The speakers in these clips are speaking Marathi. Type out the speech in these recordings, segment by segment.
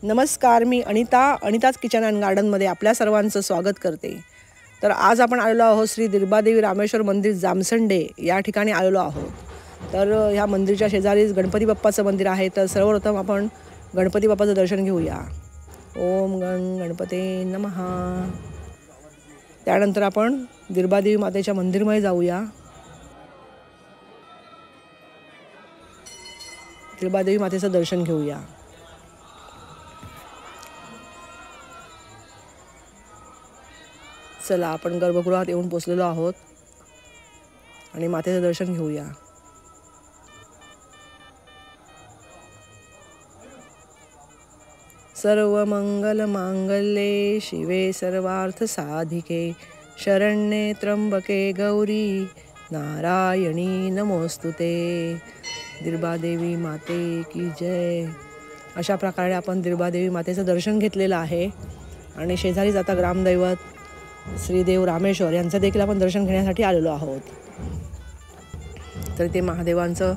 नमस्कार, मी अनिताच किचन अँड गार्डनमध्ये आपल्या सर्वांचं स्वागत करते। तर आज आपण आलेलो आहोत श्री दिर्बादेवी रामेश्वर मंदिर जामसंडे या ठिकाणी आलेलो आहोत। तर ह्या मंदिराच्या शेजारीच गणपती बाप्पाचं मंदिर आहे। तर सर्वप्रथम आपण गणपती बाप्पाचं दर्शन घेऊया। ओम गणपते नमः। त्यानंतर आपण दिर्बादेवी मातेच्या मंदिरमध्ये जाऊया। दिर्बादेवी मातेचं दर्शन घेऊया। चला, आपण गर्भगृहात येऊन पोचलेलो आहोत आणि मातेचं दर्शन घेऊया। सर्व मंगल मांगल्ये शिवे सर्वार्थ साधिके शरण्ये त्र्यंबके गौरी नारायणी नमोस्तुते। दिर्बादेवी माते की जय। अशा प्रकारे आपण दिर्बादेवी मातेचं दर्शन घेतलेलं आहे आणि शेजारीच आता ग्रामदैवत श्रीदेव रामेश्वर यांचं देखील आपण दर्शन घेण्यासाठी आलेलो आहोत। तर ते महादेवांचं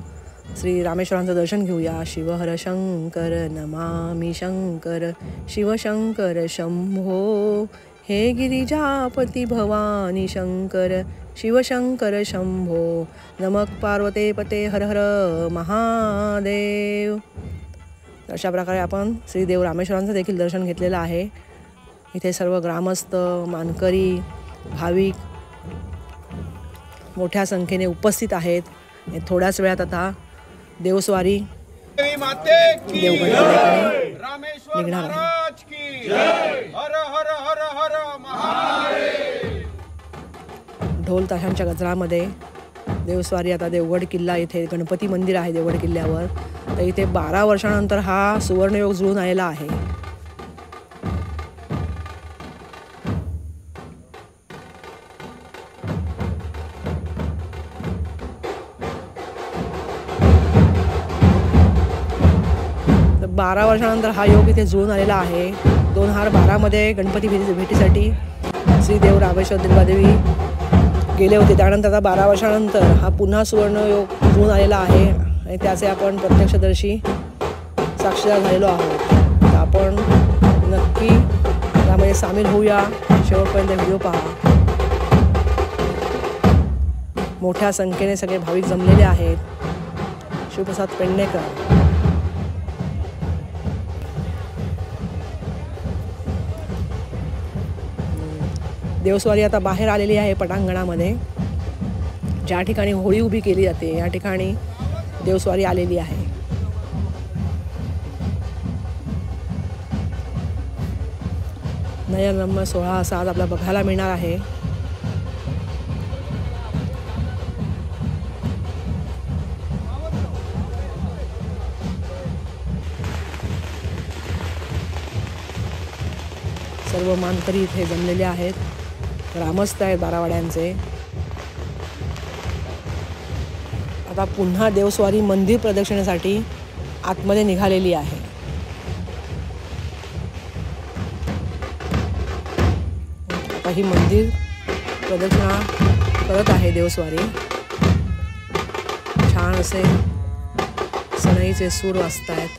श्री रामेश्वरांचं दर्शन घेऊया। शिवहर शंकर नमामि शंकर शिवशंकर शंभो हे गिरिजापती भवानी शंकर शिवशंकर शंभो नमः पार्वते पते हर हर महादेव। अशा प्रकारे आपण श्रीदेव रामेश्वरांचं देखील दर्शन घेतलेलं आहे। इथे सर्व ग्रामस्थ मानकरी भाविक मोठ्या संख्येने उपस्थित आहेत। थोड्याच वेळात आता देवस्वारी देवगणपतीकडे निघणार आहे। ढोल ताशांच्या गजरामध्ये देवस्वारी आता देवगड किल्ला, इथे गणपती मंदिर आहे देवगड किल्ल्यावर। तर इथे 12 वर्षानंतर हा सुवर्णयोग जुळून आलेला आहे। तर 12 वर्षानंतर हा योग इथे जुळून आलेला आहे। 2012 मध्ये गणपती भेटीसाठी श्रीदेव रामेश्वर दिर्बादेवी गेले होते। त्यानंतर आता 12 वर्षानंतर हा पुन्हा सुवर्ण योग जुळून आलेला आहे आणि त्याचे आपण प्रत्यक्षदर्शी साक्षीदार झालेलो आहोत। तर आपण नक्की त्यामध्ये सामील होऊया। शेवटपर्यंत व्हिडिओ पहा। मोठ्या संख्येने सगळे भाविक जमलेले आहेत। शिवप्रसाद पेडणेकर देवस्वारी आता बाहेर आलेली आहे पटांगणामध्ये, ज्या ठिकाणी होळी उभी केली जाते या ठिकाणी देवस्वारी आलेली आहे। नयनरम्य सोहळा असा आज आपल्याला बघायला मिळणार आहे। सर्व मानकरी इथे जमलेले आहेत, ग्रामस्थ आहेत बारावाड्यांचे। आता पुन्हा देवस्वारी मंदिर प्रदक्षिणेसाठी आतमध्ये निघालेली आहे। आता ही मंदिर प्रदक्षिणा करत आहे देवस्वारी। छान असे सनईचे सूर वाजतायत,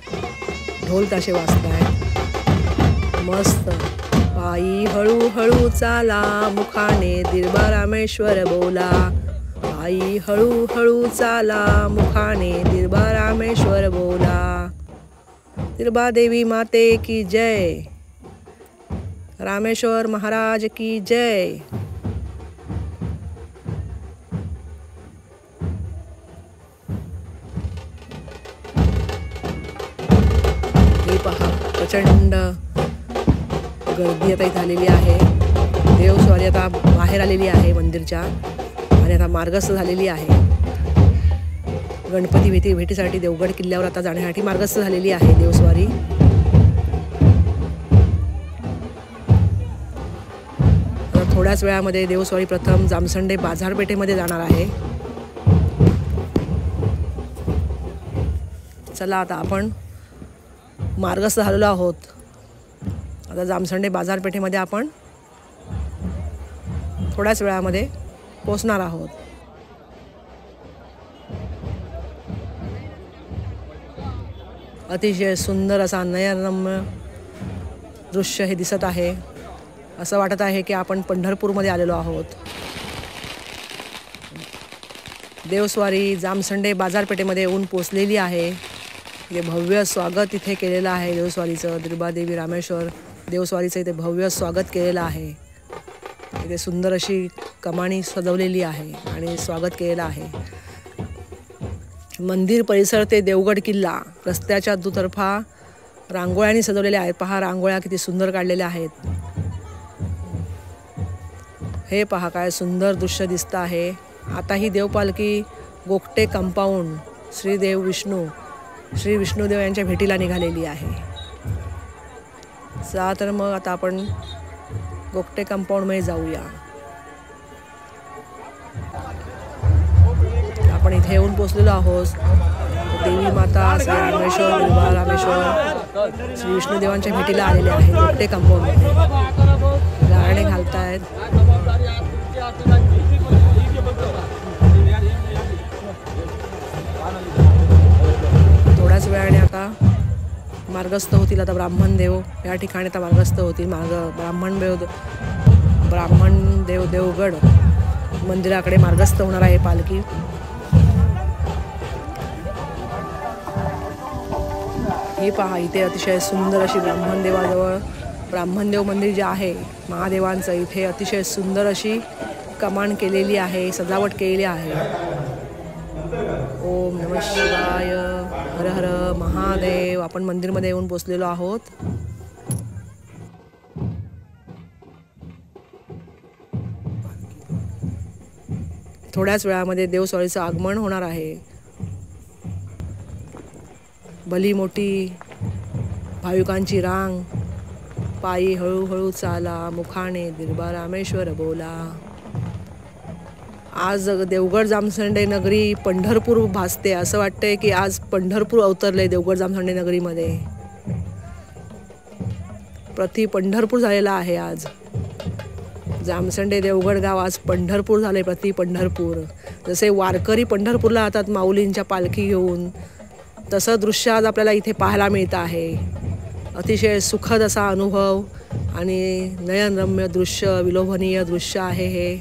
ढोल ताशे वाजतायत, मस्त। पायी हळूहळू चाला मुखाने दिर्बा रामेश्वर बोला, पायी हळूहळू चाला मुखाने दिर्बा रामेश्वर बोला। दिर्बादेवी माते की जय। रामेश्वर महाराज की जय। हे पहा, प्रचंड गर्दी आता इथे आलेली आहे। देवस्वारी आता बाहेर आलेली आहे मंदिरच्या आणि आता मार्गस्थ झालेली आहे। गणपती भेटीसाठी देवगड किल्ल्यावर आता जाण्यासाठी मार्गस्थ झालेली आहे देवस्वारी। आता थोड्याच वेळामध्ये देवस्वारी प्रथम जामसंडे बाजारपेठेमध्ये जाणार आहे। चला, आता आपण मार्गस्थ झालेलो आहोत। आता जामसंडे बाजारपेठेमध्ये आपण थोड्याच वेळामध्ये पोहोचणार आहोत। अतिशय सुंदर असा नयनरम्य दृश्य हे दिसत आहे. असं वाटत आहे की आपण पंढरपूरमध्ये आलेलो आहोत. देवस्वारी जामसंडे बाजारपेठेमध्ये येऊन पोचलेली आहे. हे भव्य स्वागत इथे केलेलं आहे देवस्वारीचं. दुर्बादेवी रामेश्वर देवस्वारीचं इथे भव्य स्वागत केलेलं आहे. इथे सुंदर अशी कमानी सजवलेली आहे आणि स्वागत केलेलं आहे. मंदिर परिसर ते देवगड किल्ला रस्त्याच्या दुतर्फा रांगोळ्यांनी सजवलेल्या आहेत. पहा रांगोळ्या किती सुंदर काढलेल्या आहेत. हे पहा काय सुंदर दृश्य दिसतं आहे. आता ही देवपालखी गोगटे कंपाऊंड श्री विष्णुदेव यांच्या भेटीला निघालेली आहे. चला तर मग आता आपण गोगटे कंपाऊंडमध्ये जाऊया. आपण इथे येऊन पोचलेलो आहोत. देवी माता श्री रामेश्वर रामेश्वर श्री विष्णुदेवांच्या भेटीला आलेले आहे. गोगटे कंपाऊंडमध्ये गाणे घालतायत. थोड्याच वेळाने आता मार्गस्थ होतील. आता ब्राह्मणदेव या ठिकाणी आता मार्गस्थ होतील. ब्राह्मणदेव देवगड मंदिराकडे मार्गस्थ होणार आहे पालखी. हे पहा इथे अतिशय सुंदर अशी ब्राह्मणदेवाजवळ ब्राह्मणदेव मंदिर जे आहे महादेवांचं, इथे अतिशय सुंदर अशी कमान केलेली आहे, सजावट केलेली आहे. ओम नमः शिवाय, हर हर महादेव. आपण मंदिरमध्ये येऊन पोचलेलो आहोत. थोड्याच वेळामध्ये देवस्वारीचं आगमन होणार आहे. भली मोठी भाविकांची रांग, पायी हळूहळू चाला, मुखाने दिर्बा रामेश्वर बोला. आज देवगड जामसंडे नगरी पंढरपूर भासते. असं वाटतंय की आज पंढरपूर अवतरले देवगड जामसंडे नगरीमध्ये. प्रति पंढरपूर झालेला आहे आज. जामसंडे देवगड गाव आज पंढरपूर झाले, प्रति पंढरपूर. जसे वारकरी पंढरपूरला जातात माऊलींच्या पालखी घेऊन, तसं दृश्य आज आपल्याला इथे पाहायला मिळतं आहे. अतिशय सुखद असा अनुभव आणि नयनरम्य दृश्य, विलोभनीय दृश्य आहे हे.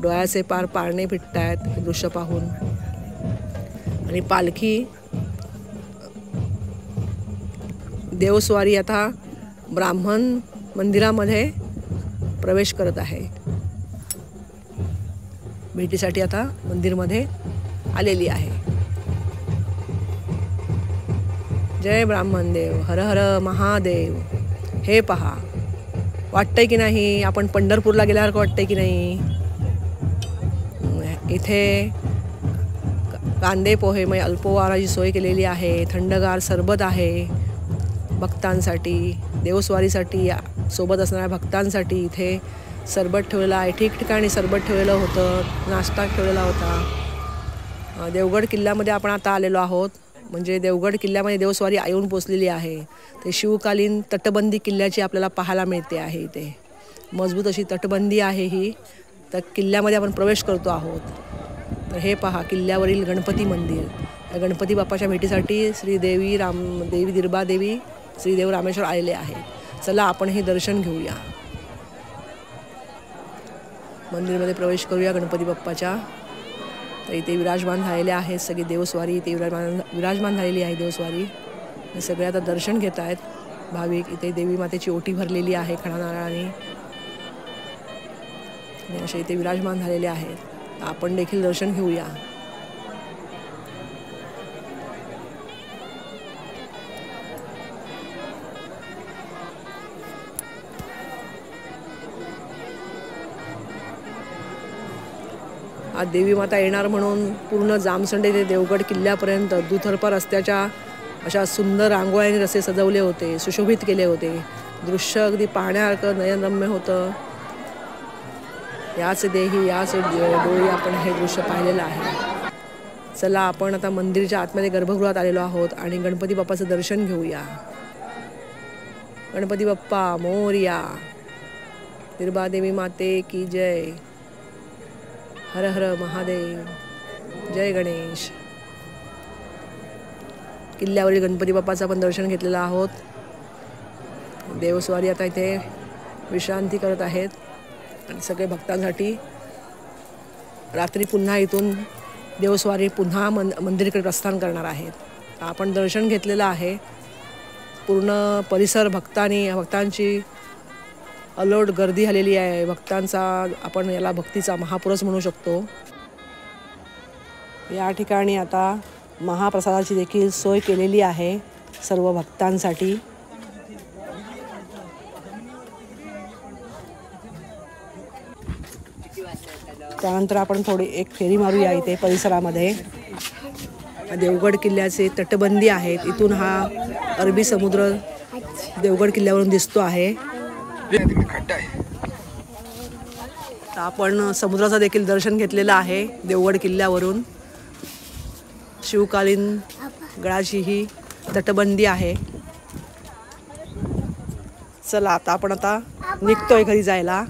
डोळ्याचे पार पारणे फिटतायत हे दृश्य पाहून. आणि पालखी देवस्वारी आता ब्राह्मण मंदिरामध्ये प्रवेश करत आहे. भेटीसाठी आता मंदिरमध्ये आलेली आहे. जय ब्राह्मणदेव, हर हर महादेव. हे पहा, वाटतंय की नाही आपण पंढरपूरला गेल्यासारखं वाटतंय की नाही. इथे कांदे पोहे म्हणजे अल्पोहाराची सोय केलेली आहे. थंडगार सरबत आहे भक्तांसाठी, देवस्वारीसाठी सोबत असणाऱ्या भक्तांसाठी इथे सरबत ठेवलेलं आहे. ठिकठिकाणी सरबत ठेवलेलं होतं, नाश्ता ठेवलेला होता. देवगड किल्ल्यामध्ये आपण आता आलेलो आहोत. म्हणजे देवगड किल्ल्यामध्ये देवस्वारी येऊन पोचलेली आहे. ते शिवकालीन तटबंदी किल्ल्याची आपल्याला पाहायला मिळते आहे. इथे मजबूत अशी तटबंदी आहे ही. तर किल्ल्यामध्ये आपण प्रवेश करतो आहोत. तर हे पहा किल्ल्यावरील गणपती मंदिर. या गणपती बाप्पाच्या भेटीसाठी देवी दिर्बादेवी श्रीदेव रामेश्वर आलेले आहेत. चला आपण हे दर्शन घेऊया. मंदिरमध्ये प्रवेश करूया गणपती बाप्पाच्या. तर इथे विराजमान झालेले आहेत सगळी देवस्वारी. इथे विराजमान झालेली आहे देवस्वारी. सगळे आता दर्शन घेत आहेत भाविक. इथे देवी मातेची ओटी भरलेली आहे खणा नारळाने. असे इथे विराजमान झालेले आहेत. आपण देखील दर्शन घेऊया. आज देवी माता येणार म्हणून पूर्ण जामसंडे ते देवगड किल्ल्यापर्यंत दुतर्फा रस्त्याच्या अशा सुंदर रांगोळ्यांनी रस्ते सजवले होते, सुशोभित केले होते. दृश्य अगदी पाहण्यासारखं नयनरम्य होतं. याच देही याच डोळी आपण हे दृश्य पाहिलेलं आहे. चला आपण आता मंदिरच्या आतमध्ये गर्भगृहात आलेलो आहोत आणि गणपती बाप्पाचं दर्शन घेऊया. गणपती बाप्पा मोरया. दिर्बादेवी माते की जय. हर हर महादेव. जय गणेश. किल्ल्यावरील गणपती बाप्पाचं आपण दर्शन घेतलेलं आहोत. देवस्वारी आता इथे विश्रांती करत आहेत आणि सगळे भक्तांसाठी रात्री पुन्हा इथून देवस्वारी पुन्हा मंदिराकडे प्रस्थान करणार आहेत। आपण दर्शन घेतलेलं आहे। पूर्ण परिसर भक्तांची अलोट गर्दी झालेली आहे। भक्तांचा आपण याला भक्तीचा महापुरच म्हणू शकतो। या ठिकाणी आता महाप्रसादाची देखील सोय केलेली आहे सर्व भक्तांसाठी। त्यानंतर आपण थोडी एक फेरी मारूया इथे परिसरामध्ये। देवगड किल्ल्याचे तटबंदी आहेत। इथून हा अरबी समुद्र देवगड किल्ल्यावरून दिसतो आहे। आपण समुद्राचं देखील दर्शन घेतलेलं आहे देवगड किल्ल्यावरून। शिवकालीन गडाची ही तटबंदी आहे। चला आता आपण निघतोय घरी जायला।